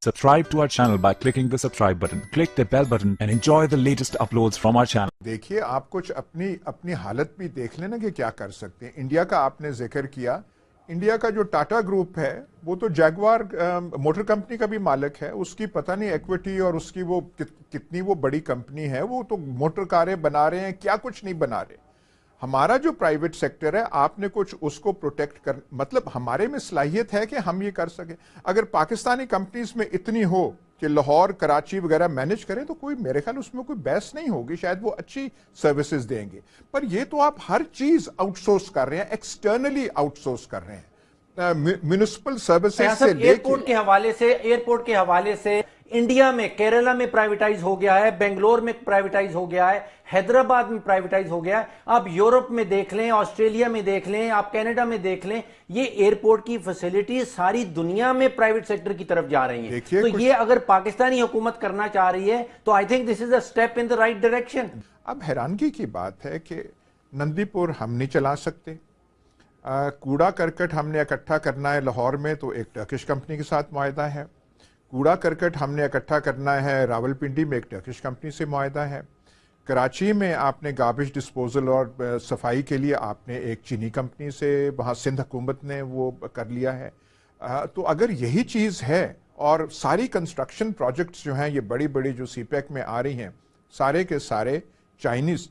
Subscribe to our channel by clicking the subscribe button. Click the bell button and enjoy the latest uploads from our channel. देखिए, आप कुछ अपनी अपनी हालत भी देख लेना कि क्या कर सकते हैं। इंडिया का आपने जिक्र किया। इंडिया का जो टाटा ग्रुप है वो तो जैगवार मोटर कंपनी का भी मालिक है। उसकी पता नहीं इक्विटी और उसकी वो कितनी वो बड़ी कंपनी है। वो तो मोटर कारें बना रहे हैं, क्या कुछ नहीं बना रहे। हमारा जो प्राइवेट सेक्टर है, आपने कुछ उसको प्रोटेक्ट कर, मतलब हमारे में सलाहियत है कि हम ये कर सकें। अगर पाकिस्तानी कंपनीज में इतनी हो कि लाहौर कराची वगैरह मैनेज करें तो कोई, मेरे ख्याल उसमें कोई बहस नहीं होगी, शायद वो अच्छी सर्विसेज देंगे। पर ये तो आप हर चीज आउटसोर्स कर रहे हैं, एक्सटर्नली आउटसोर्स कर रहे हैं। म्युनिसिपल सर्विसेज से एयरपोर्ट के हवाले से इंडिया में, केरला में प्राइवेटाइज हो गया है, बेंगलोर में प्राइवेटाइज हो गया है, हैदराबाद में प्राइवेटाइज हो गया है। आप यूरोप में देख लें, ऑस्ट्रेलिया में देख लें, आप कनाडा में देख लें, ये एयरपोर्ट की फैसिलिटी सारी दुनिया में प्राइवेट सेक्टर की तरफ जा रही है। तो ये अगर पाकिस्तानी हुकूमत करना चाह रही है तो I think this is a step in the right direction. अब हैरानगी की बात है कि नंदीपुर हम नहीं चला सकते। कूड़ा करकट हमने इकट्ठा करना है लाहौर में तो एक टर्किश कंपनी के साथ मुआहदा है। कूड़ा करकट हमने इकट्ठा करना है रावलपिंडी में, एक टर्किश कंपनी से मुआहदा है। कराची में आपने गार्बेज डिस्पोजल और सफाई के लिए आपने एक चीनी कंपनी से, वहाँ सिंध हुकूमत ने वो कर लिया है। तो अगर यही चीज़ है और सारी कंस्ट्रक्शन प्रोजेक्ट्स जो हैं ये बड़ी बड़ी जो सीपैक में आ रही हैं, सारे के सारे चाइनीज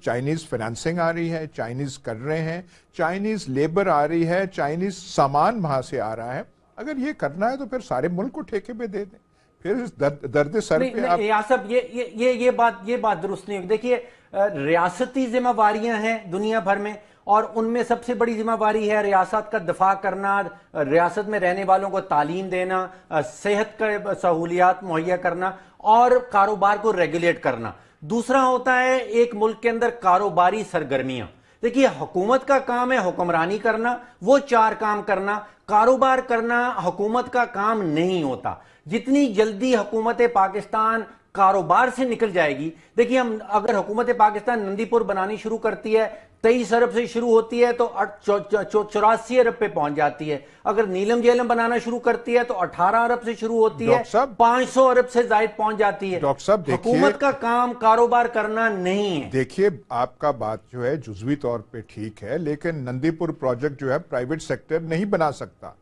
फाइनेंसिंग आ रही है, चाइनीज कर रहे हैं, चाइनीज लेबर आ रही है, चाइनीज सामान वहां से आ रहा है। अगर ये करना है तो फिर सारे मुल्क को ठेके पे दे दें। फिर इस दर्द सर पे आप यासब ये बात दुरुस्त नहीं होगी। देखिए, रियासती जिम्मेवारियां हैं दुनिया भर में और उनमें सबसे बड़ी जिम्मेवारी है रियासत का दफा करना, रियासत में रहने वालों को तालीम देना, सेहत का सहूलियात मुहैया करना और कारोबार को रेगुलेट करना। दूसरा होता है एक मुल्क के अंदर कारोबारी सरगर्मियां। देखिए, हुकूमत का काम है हुक्मरानी करना, वो चार काम करना। कारोबार करना हुकूमत का काम नहीं होता। जितनी जल्दी हुकूमत पाकिस्तान कारोबार से निकल जाएगी, देखिए, हम अगर हुकूमत पाकिस्तान नंदीपुर बनानी शुरू करती है 23 अरब से शुरू होती है तो 84 अरब पे पहुंच जाती है। अगर नीलम जेलम बनाना शुरू करती है तो 18 अरब से शुरू होती है, 500 अरब से जायद पहुंच जाती है। डॉक्टर साहब, हुकूमत का काम कारोबार करना नहीं है। देखिए, आपका बात जो है जुजवी तौर पे ठीक है, लेकिन नंदीपुर प्रोजेक्ट जो है प्राइवेट सेक्टर नहीं बना सकता।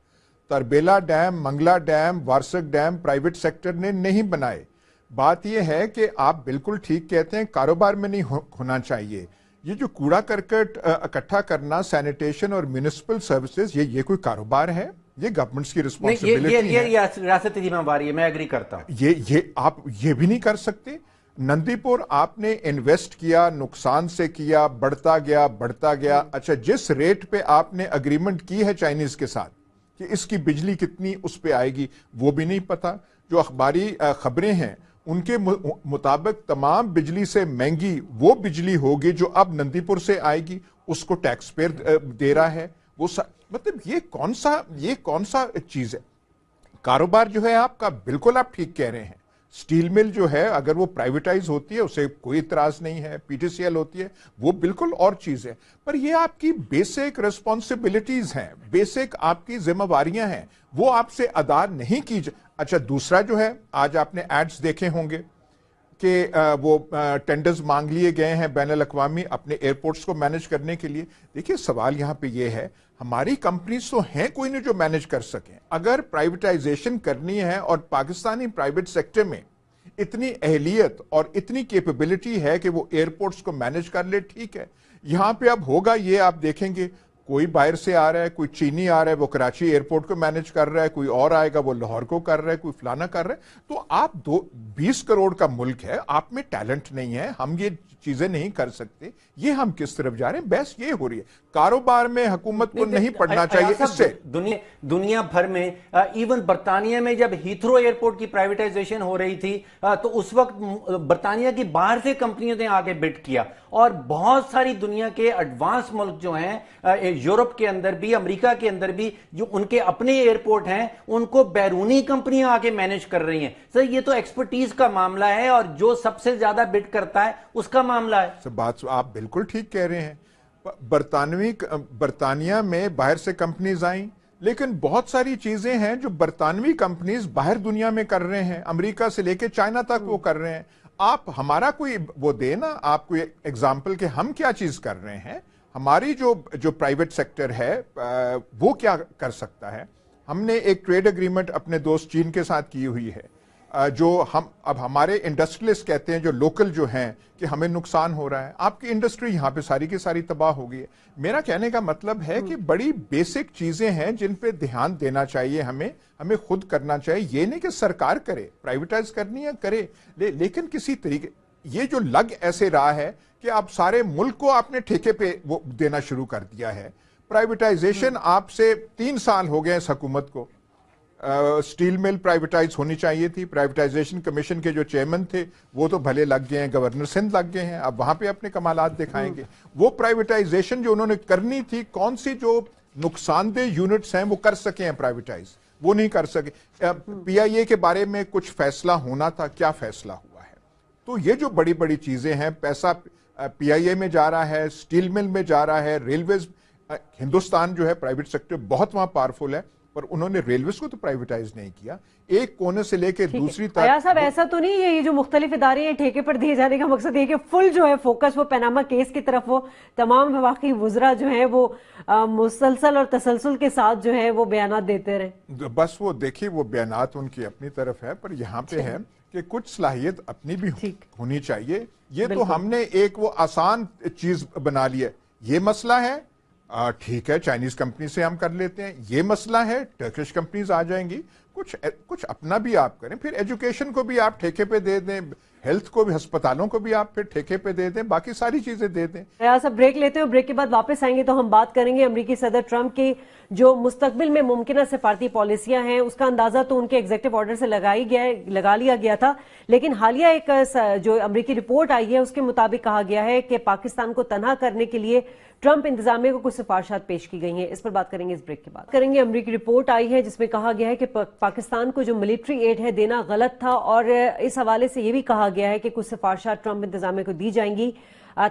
Tarbela dam, Mangla dam, Warsak dam private sector ने नहीं बनाए। बात यह है कि आप बिल्कुल ठीक कहते हैं, कारोबार में नहीं होना चाहिए। ये जो कूड़ा करकट इकट्ठा करना, सैनिटेशन और म्युनिसिपल सर्विसेज, ये कोई कारोबार है? ये गवर्नमेंट्स की रिस्पॉन्सिबिलिटी है। ये रियासती जिम्मेवारी है, मैं एग्री करता हूं। ये आप ये भी नहीं कर सकते। नंदीपुर आपने इन्वेस्ट किया, नुकसान से किया, बढ़ता गया। अच्छा, जिस रेट पे आपने अग्रीमेंट की है चाइनीज के साथ कि इसकी बिजली कितनी उस पे आएगी, वो भी नहीं पता। जो अखबारी खबरें हैं उनके मुताबिक तमाम बिजली से महंगी वो बिजली होगी जो अब नंदीपुर से आएगी, उसको टैक्स पेयर दे रहा है। मतलब ये कौन सा चीज है? कारोबार जो है आपका, बिल्कुल आप ठीक कह रहे हैं। स्टील मिल जो है अगर वो प्राइवेटाइज होती है उसे कोई इतराज नहीं है, पीटीसीएल होती है, वो बिल्कुल और चीज है। पर ये आपकी बेसिक रिस्पॉन्सिबिलिटीज हैं, बेसिक आपकी जिम्मेवारियां हैं, वो आपसे अदा नहीं की। अच्छा, दूसरा जो है, आज आपने एड्स देखे होंगे कि वो टेंडर्स मांग लिए गए हैं बैनुल अक़वामी अपने एयरपोर्ट्स को मैनेज करने के लिए। देखिए, सवाल यहां पे ये है, हमारी कंपनीज तो हैं कोई नहीं जो मैनेज कर सकें। अगर प्राइवेटाइजेशन करनी है और पाकिस्तानी प्राइवेट सेक्टर में इतनी अहलियत और इतनी कैपेबिलिटी है कि वो एयरपोर्ट्स को मैनेज कर ले, ठीक है। यहां पे अब होगा ये, आप देखेंगे कोई बाहर से आ रहा है, कोई चीनी आ रहा है, वो कराची एयरपोर्ट को मैनेज कर रहा है, कोई और आएगा वो लाहौर को कर रहा है, कोई फलाना कर रहा है। तो आप 20 करोड़ का मुल्क है, आप में टैलेंट नहीं है, हम ये चीजें नहीं कर सकते। ये हम किस तरफ जा रहे हैं? बहस ये हो रही है। कारोबार में हुकूमत को नहीं पड़ना चाहिए। इससे दुनिया भर में, इवन बर्तानिया में जब हीथ्रो एयरपोर्ट की प्राइवेटाइजेशन हो रही थी तो उस वक्त बर्तानिया की बाहर से कंपनियों ने आगे बिड किया और बहुत सारी दुनिया के एडवांस मुल्क जो हैं, यूरोप के अंदर भी, अमेरिका के अंदर भी, जो उनके अपने एयरपोर्ट हैं, उनको बैरूनी कंपनियां आके मैनेज कर रही हैं। सर, ये तो एक्सपर्टीज का मामला है और जो सबसे ज्यादा बिड करता है उसका मामला है। सर, बात आप बिल्कुल ठीक कह रहे हैं। बर्तानिया में बाहर से कंपनीज आई, लेकिन बहुत सारी चीजें हैं जो बरतानवी कंपनीज बाहर दुनिया में कर रहे हैं, अमेरिका से लेके चाइना तक वो कर रहे हैं। आप हमारा कोई वो देना, आप कोई एग्जाम्पल के हम क्या चीज कर रहे हैं, हमारी जो प्राइवेट सेक्टर है वो क्या कर सकता है। हमने एक ट्रेड एग्रीमेंट अपने दोस्त चीन के साथ की हुई है, जो हम अब हमारे इंडस्ट्रियलिस्ट कहते हैं जो लोकल जो हैं कि हमें नुकसान हो रहा है, आपकी इंडस्ट्री यहाँ पे सारी की सारी तबाह हो गई है। मेरा कहने का मतलब है कि बड़ी बेसिक चीजें हैं जिन पे ध्यान देना चाहिए, हमें खुद करना चाहिए। ये नहीं कि सरकार करे, प्राइवेटाइज करनी है करे, लेकिन किसी तरीके ये जो लग ऐसे रहा है कि आप सारे मुल्क को आपने ठेके पे वो देना शुरू कर दिया है। प्राइवेटाइजेशन आपसे 3 साल हो गए इस हुकूमत को। स्टील मिल प्राइवेटाइज होनी चाहिए थी, प्राइवेटाइजेशन कमीशन के जो चेयरमैन थे वो तो भले लग गए हैं, गवर्नर सिंध लग गए हैं, अब वहां पे अपने कमालात दिखाएंगे। वो प्राइवेटाइजेशन जो उन्होंने करनी थी, कौन सी जो नुकसानदेह यूनिट्स हैं वो कर सके हैं प्राइवेटाइज, वो नहीं कर सके। पीआईए के बारे में कुछ फैसला होना था, क्या फैसला हुआ है? तो ये जो बड़ी बड़ी चीजें हैं, पैसा पीआईए में जा रहा है, स्टील मिल में जा रहा है, रेलवेज, हिंदुस्तान जो है प्राइवेट सेक्टर बहुत वहां पावरफुल है, पर उन्होंने रेलवेज को तो प्राइवेटाइज नहीं किया। एक कोने से लेकर दूसरी तक। आया साहब, ऐसा तो नहीं है ये जो मुख्तलिफ इदारे हैं ठेके पर दिए जाने का मकसद ये कि फुल जो है फोकस वो पनामा केस की तरफ हो, तमाम वफाकी वुज़रा जो है वो मुसलसल और तसलसल के साथ जो है वो बयानात देते रहे? बस वो देखिए, वो बयानात उनकी अपनी तरफ है, पर यहाँ पे है कि कुछ सलाहियत अपनी भी होनी चाहिए। ये तो हमने एक वो आसान चीज बना लिया। ये मसला है, ठीक है, चाइनीज कंपनी से हम कर लेते हैं। ये मसला है, टर्किश कंपनीज आ जाएंगी। कुछ अपना भी आप करें, फिर एजुकेशन को भी आप ठेके पे दे दें, हेल्थ को भी, अस्पतालों को भी आप फिर ठेके पे दे दें, बाकी सारी चीजें दे दें। सब ब्रेक लेते हैं, ब्रेक के बाद वापस आएंगे तो हम बात करेंगे अमेरिकी सदर ट्रंप की जो मुस्तकबिल में मुमकिन सिफारती पॉलिसियां हैं, उसका अंदाजा तो उनके एग्जीक्यूटिव ऑर्डर से लगा लिया गया था, लेकिन हालिया एक जो अमेरिकी रिपोर्ट आई है उसके मुताबिक कहा गया है कि पाकिस्तान को तनहा करने के लिए ट्रंप इंतजामिया को कुछ सिफारिशात पेश की गई हैं। इस पर बात करेंगे इस ब्रेक के बाद। करेंगे अमेरिकी रिपोर्ट आई है जिसमें कहा गया है कि पाकिस्तान को जो मिलिट्री एड है देना गलत था, और इस हवाले से यह भी कहा गया है कि कुछ सिफारिशात ट्रंप इंतजामिया को दी जाएंगी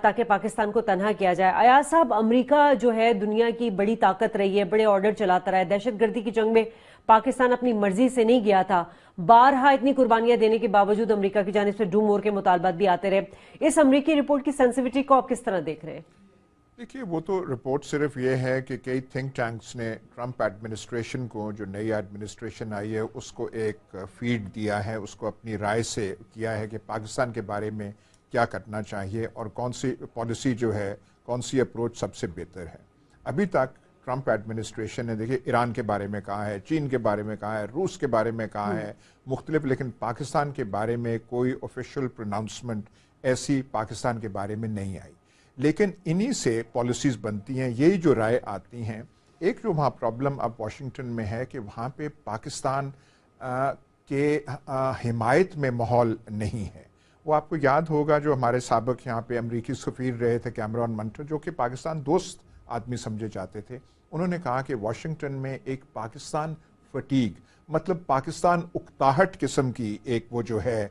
ताकि पाकिस्तान को तनहा किया जाए। अयाज साहब, अमेरिका जो है दुनिया की बड़ी ताकत रही है, बड़े ऑर्डर चलाता रहा है, दहशतगर्दी की जंग में पाकिस्तान अपनी मर्जी से नहीं गया था, बारहा इतनी कुर्बानियां देने के बावजूद अमेरिका की जानिब से डू मोर के मुतालबात भी आते रहे। इस अमेरिकी रिपोर्ट की सेंसिटिविटी को आप किस तरह देख रहे हैं? देखिए, वो तो रिपोर्ट सिर्फ ये है कि कई थिंक टैंक्स ने ट्रंप एडमिनिस्ट्रेशन को, जो नई एडमिनिस्ट्रेशन आई है, उसको एक फीड दिया है, उसको अपनी राय से किया है कि पाकिस्तान के बारे में क्या करना चाहिए और कौन सी पॉलिसी जो है, कौन सी अप्रोच सबसे बेहतर है। अभी तक ट्रंप एडमिनिस्ट्रेशन ने, देखिए, ईरान के बारे में कहा है, चीन के बारे में कहा है, रूस के बारे में कहा है, मुख्तलिफ, लेकिन पाकिस्तान के बारे में कोई ऑफिशियल प्रोनाउंसमेंट ऐसी पाकिस्तान के बारे में नहीं आई। लेकिन इन्हीं से पॉलिसीज बनती हैं, यही जो राय आती हैं। एक जो वहाँ प्रॉब्लम अब वाशिंगटन में है कि वहाँ पे पाकिस्तान के हिमायत में माहौल नहीं है। वो आपको याद होगा, जो हमारे साबिक यहाँ पे अमरीकी सफ़ीर रहे थे कैमरॉन मंटर, जो कि पाकिस्तान दोस्त आदमी समझे जाते थे, उन्होंने कहा कि वाशिंगटन में एक पाकिस्तान फटीग, मतलब पाकिस्तान उकताहट किस्म की एक वो जो है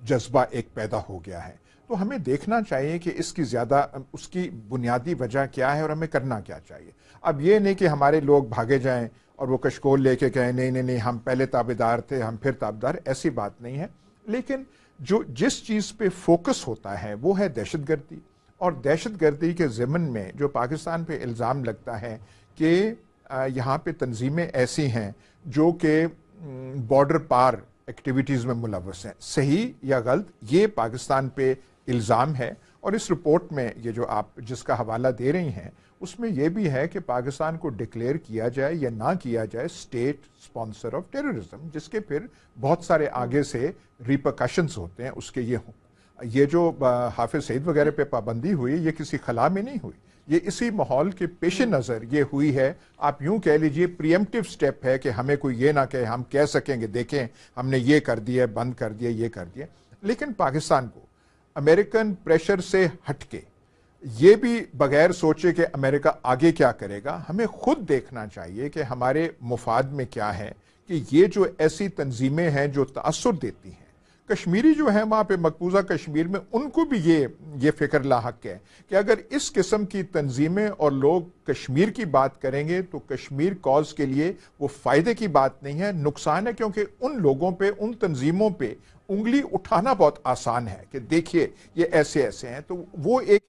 जज्बा एक पैदा हो गया है। तो हमें देखना चाहिए कि इसकी ज़्यादा उसकी बुनियादी वजह क्या है और हमें करना क्या चाहिए। अब ये नहीं कि हमारे लोग भागे जाएं और वो कशकोल लेके कहें नहीं नहीं नहीं हम पहले ताबेदार थे, हम फिर ताबेदार, ऐसी बात नहीं है। लेकिन जिस चीज़ पे फोकस होता है वो है दहशतगर्दी, और दहशतगर्दी के ज़िमन में जो पाकिस्तान पे इल्ज़ाम लगता है कि यहाँ पे तंजीमें ऐसी हैं जो कि बॉर्डर पार एक्टिविटीज़ में मुलव्वस हैं, सही या गलत, ये पाकिस्तान पे इल्ज़ाम है। और इस रिपोर्ट में ये जो आप जिसका हवाला दे रही हैं उसमें यह भी है कि पाकिस्तान को डिक्लेयर किया जाए या ना किया जाए स्टेट स्पॉन्सर ऑफ टेररिज्म, जिसके फिर बहुत सारे आगे से रिपरकशंस होते हैं उसके। ये जो हाफिज सईद वगैरह पे पाबंदी हुई, ये किसी खला में नहीं हुई, ये इसी माहौल के पेश नज़र ये हुई है। आप यूं कह लीजिए प्रिएम्प्टिव स्टेप है कि हमें कोई ये ना कहे, हम कह सकेंगे देखें हमने ये कर दिया, बंद कर दिया, ये कर दिया। लेकिन पाकिस्तान को अमेरिकन प्रेशर से हटके, ये भी बगैर सोचे कि अमेरिका आगे क्या करेगा, हमें खुद देखना चाहिए कि हमारे मुफाद में क्या है, कि ये जो ऐसी तंजीमें हैं जो तासुर देती हैं, कश्मीरी जो है वहां पे मकबूजा कश्मीर में, उनको भी ये फिक्र लाहक है कि अगर इस किस्म की तंजीमें और लोग कश्मीर की बात करेंगे तो कश्मीर कॉज के लिए वो फायदे की बात नहीं है, नुकसान है। क्योंकि उन लोगों पे, उन तंजीमों पे उंगली उठाना बहुत आसान है कि देखिए ये ऐसे ऐसे हैं, तो वो एक